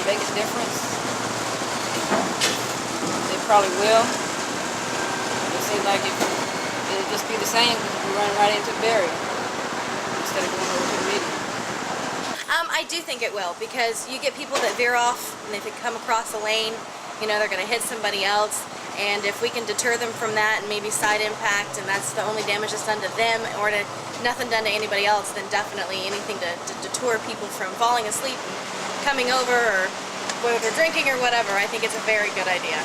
make a difference? They probably will. It seems like it'll just be the same because we're running right into a barrier instead of going over to the median. I do think it will, because you get people that veer off, and if they come across a lane, you know, they're going to hit somebody else. And if we can deter them from that and maybe side impact, and that's the only damage that's done to them or nothing done to anybody else, then definitely anything to deter people from falling asleep and coming over, or whether they're drinking or whatever, I think it's a very good idea.